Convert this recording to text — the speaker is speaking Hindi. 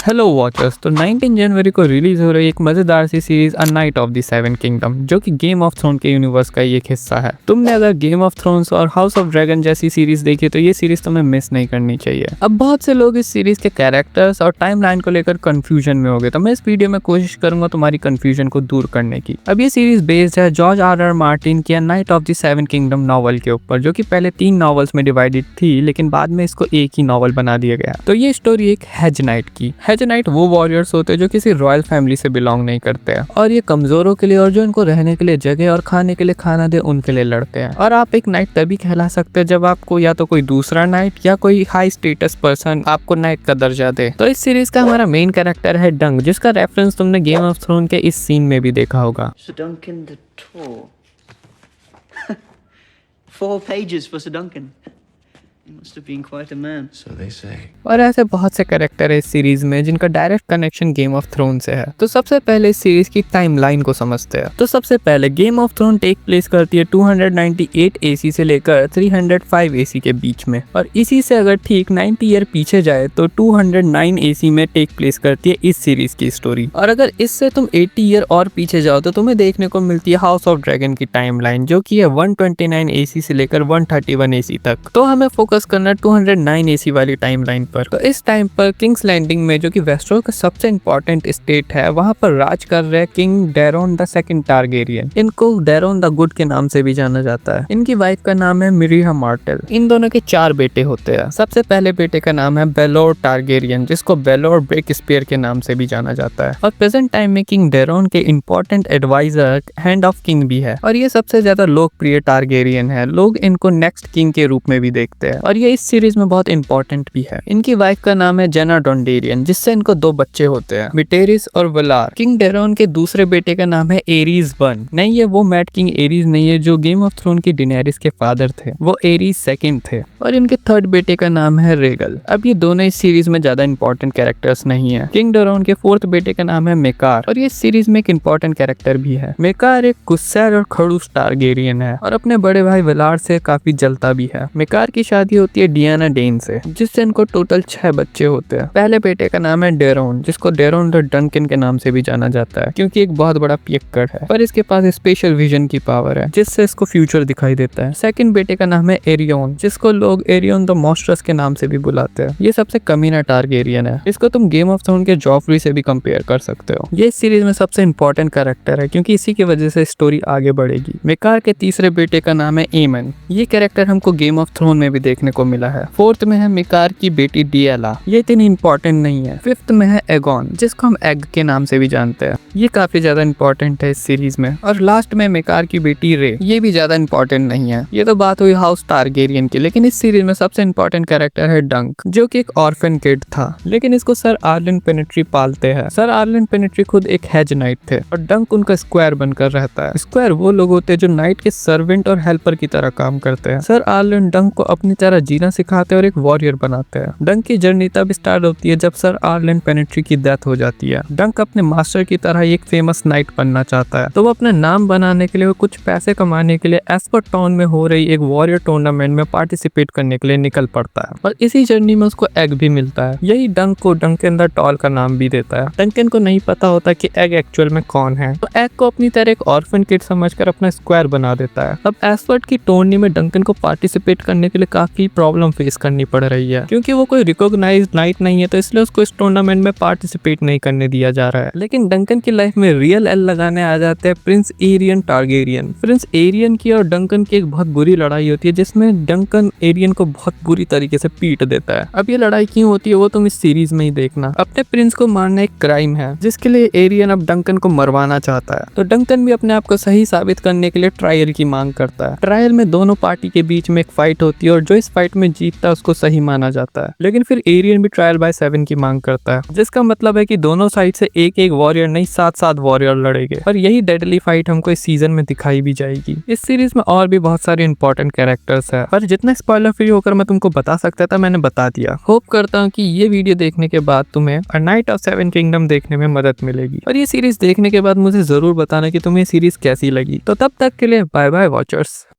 Hello watchers. तो 19 जनवरी को रिलीज हो रही एक मजेदार सी series a knight of the seven kingdom, जो कि गेम ऑफ थ्रोन के यूनिवर्स का एक हिस्सा है। तुमने अगर गेम ऑफ थ्रोन्स और हाउस ऑफ ड्रैगन जैसी सीरीज देखी तो ये सीरीज तुम्हें मिस नहीं करनी चाहिए। अब बहुत से लोग इस सीरीज के कैरेक्टर्स और टाइमलाइन को लेकर कंफ्यूजन में हो गए, तो मैं इस वीडियो में कोशिश करूंगा तुम्हारी कंफ्यूजन को दूर करने की। अब ये सीरीज बेस्ड है जॉर्ज आर मार्टिन की night of the seven kingdom novel के ऊपर, जो कि पहले 3 नॉवेल्स में डिवाइडेड थी, लेकिन बाद में इसको एक ही नॉवल बना दिया गया। तो ये स्टोरी एक हेज नाइट की। हेज नाइट वो वॉरियर्स होते हैं जो किसी रॉयल फैमिली से बिलोंग नहीं करते हैं, और ये कमजोरों के लिए और जो इनको रहने के लिए जगह और खाने के लिए खाना दे उनके लिए लड़ते हैं। और आप एक नाइट तभी कहला सकते हैं जब आपको या तो कोई दूसरा नाइट या कोई हाई स्टेटस पर्सन आपको नाइट का दर्जा दे। तो इस सीरीज का हमारा मेन कैरेक्टर है डंक, जिसका रेफरेंस तुमने गेम ऑफ थ्रोन के इस सीन में भी देखा होगा। Sir Duncan the Tall. 4 pages for Sir Duncan. He must have been quite a man. So they say. और ऐसे बहुत से कैरेक्टर है इस सीरीज में जिनका direct connection Game of Throne से है। तो सबसे पहले इस सीरीज की टाइमलाइन को समझते हैं। तो सबसे पहले Game of Throne take place करती है 298 एसी से लेकर 305 एसी के बीच में, और इसी से अगर ठीक 90 ईयर पीछे जाए तो 209 एसी में टेक प्लेस करती है इस सीरीज की स्टोरी। और अगर इससे तुम 80 ईयर और पीछे जाओ तो तुम्हें देखने को मिलती है हाउस ऑफ ड्रैगन की टाइमलाइन, जो की है 129 एसी से लेकर 131 एसी तक। तो हमें फोकस करना 209 एसी वाली टाइमलाइन पर। तो इस टाइम पर किंग्स लैंडिंग में, जो कि वेस्टरोल का सबसे इंपॉर्टेंट स्टेट है, वहां पर राज कर रहे king Deron the second Targaryen. इनको डेरोन द गुड के नाम से भी जाना जाता है। इनकी वाइफ का नाम है मिरिहा मार्टेल। इन दोनों के 4 बेटे होते हैं। सबसे पहले बेटे का नाम है बेलोर टारगेरियन, जिसको बेलोर ब्रेक स्पीयर के नाम से भी जाना जाता है, और प्रेजेंट टाइम में किंग डेरोन के important advisor hand of king भी है, और ये सबसे ज्यादा लोकप्रिय टारगेरियन है। लोग इनको नेक्स्ट किंग के रूप में भी देखते हैं, और ये इस सीरीज में बहुत इंपॉर्टेंट भी है। इनकी वाइफ का नाम है जेना डोंडेरियन, जिससे इनको 2 बच्चे होते हैं, विटेरिस और वलार। किंग डेरोन के दूसरे बेटे का नाम है एरीज वन। नहीं, ये वो मैड किंग एरीज नहीं है जो गेम ऑफ थ्रोन की डेनेरिस के फादर थे, वो एरीज सेकंड थे। और इनके थर्ड बेटे का नाम है रेगल। अब ये दोनों इस सीरीज में ज्यादा इंपॉर्टेंट कैरेक्टर्स नहीं है। किंग डेरोन के 4th बेटे का नाम है मेकार, और ये सीरीज में एक इंपॉर्टेंट कैरेक्टर भी है। मेकार एक गुस्सैल और खड़ूस टारगेरियन है, और अपने बड़े भाई वलार से काफी जलता भी है। मेकार की शादी होती है डियाना डेन से, जिससे इनको टोटल 6 बच्चे होते हैं। पहले बेटे का नाम है डेरोन, जिसको डेरोन द डंकन के नाम से भी जाना जाता है, क्योंकि एक बहुत बड़ा पियक्कड़ है, पर इसके पास स्पेशल विजन की पावर है, जिससे इसको फ्यूचर दिखाई देता है। सेकंड बेटे का नाम है एरियन, जिसको लोग एरियन द मॉन्स्ट्रस के नाम से भी बुलाते हैं। ये सबसे कमीना टारगेरियन है। इसको तुम गेम ऑफ थ्रोन के जॉफरी से भी कंपेयर कर सकते हो। ये इस सीरीज में सबसे इंपॉर्टेंट कैरेक्टर है, क्योंकि इसी की वजह से स्टोरी आगे बढ़ेगी। मेकार के तीसरे बेटे का नाम है एमन। ये कैरेक्टर हमको गेम ऑफ थ्रोन में भी देखने को मिला है। 4th में है मेकार की बेटी डिएला। ये इतनी इंपॉर्टेंट नहीं है। 5th में है एगोन, जिसको हम एग के नाम से भी जानते हैं। ये काफी ज्यादा इंपॉर्टेंट है इस सीरीज में। और लास्ट में मेकार की बेटी रे। ये भी ज्यादा इंपॉर्टेंट नहीं है। ये तो बात हुई हाउस टारगेरियन की, लेकिन इस सीरीज में सबसे इंपॉर्टेंट कैरेक्टर है डंक, जो कि एक ऑर्फन किड था, लेकिन इसको सर आर्लन पेनेट्री पालते हैं। सर आर्लन पेनेट्री खुद एक हेज नाइट थे, और डंक उनका स्क्वायर बनकर रहता है। स्क्वायर वो लोग होते हैं जो नाइट के सर्वेंट और हेल्पर की तरह काम करते हैं। सर आर्लन डंक को अपनी तरह जीना सिखाते हैं और एक वॉरियर बनाते हैं। डंक की जर्नी तब स्टार्ट होती है जब सर आर्लन पेनेट्री की डेथ हो जाती है। डंक अपने मास्टर की तरह एक फेमस नाइट बनना चाहता है, तो वो अपने नाम बनाने के लिए, वो कुछ पैसे कमाने के लिए एस्पर टाउन में हो रही एक वॉरियर टूर्नामेंट में पार्टिसिपेट करने के लिए निकल पड़ता है, और इसी जर्नी में उसको एग भी मिलता है। यही डंक को डंकन द टॉल का नाम भी देता है। डंकन को नहीं पता होता कि एग एक्चुअल में कौन है, तो एग को अपनी तरह एक ऑर्फन किड समझकर अपना स्क्वायर बना देता है। अब एस्पर्ट की टूर्नी में डंकन को पार्टिसिपेट करने के लिए काफी प्रॉब्लम फेस करनी पड़ रही है, क्योंकि वो कोई रिकॉग्नाइज्ड नाइट नहीं है, तो इसलिए उसको इस टूर्नामेंट में पार्टिसिपेट नहीं करने दिया जा रहा है। लेकिन डंकन की लाइफ में रियल एल लगाने आ जाते हैं prince Aerion Targaryen. Prince Aerion की और डंकन की एक बहुत बुरी लड़ाई होती है, जिसमें डंकन एरियन को बहुत बुरी तरीके से पीट देता है। अब ये लड़ाई क्यों होती है वो तुम इस सीरीज में ही देखना। अपने प्रिंस को मारना एक क्राइम है, जिसके लिए एरियन अब डंकन को मरवाना चाहता है, तो डंकन भी अपने आप को सही साबित करने के लिए ट्रायल की मांग करता है। ट्रायल में दोनों पार्टी के बीच में एक फाइट होती है, और जो इस फाइट में जीतता है उसको सही माना जाता है। लेकिन फिर एरियन भी ट्रायल बाय 7 की मांग करता है, जिसका मतलब है कि दोनों साइड से एक एक वॉरियर नहीं 7-7 वॉरियर लड़ेंगे, और यही डेडली फाइट हमको इस सीजन में दिखाई भी जाएगी। इस सीरीज में और भी बहुत सारे इंपॉर्टेंट कैरेक्टर्स है, पर जितना स्पॉइलर फ्री होकर मैं तुमको बता सकता था मैंने बता दिया। होप करता हूँ कि ये वीडियो देखने के बाद तुम्हें अ नाइट ऑफ सेवन किंगडम देखने में मदद मिलेगी, और ये सीरीज देखने के बाद मुझे जरूर बताना कि तुम्हें सीरीज कैसी लगी। तो तब तक के लिए बाय बाय वॉचर्स।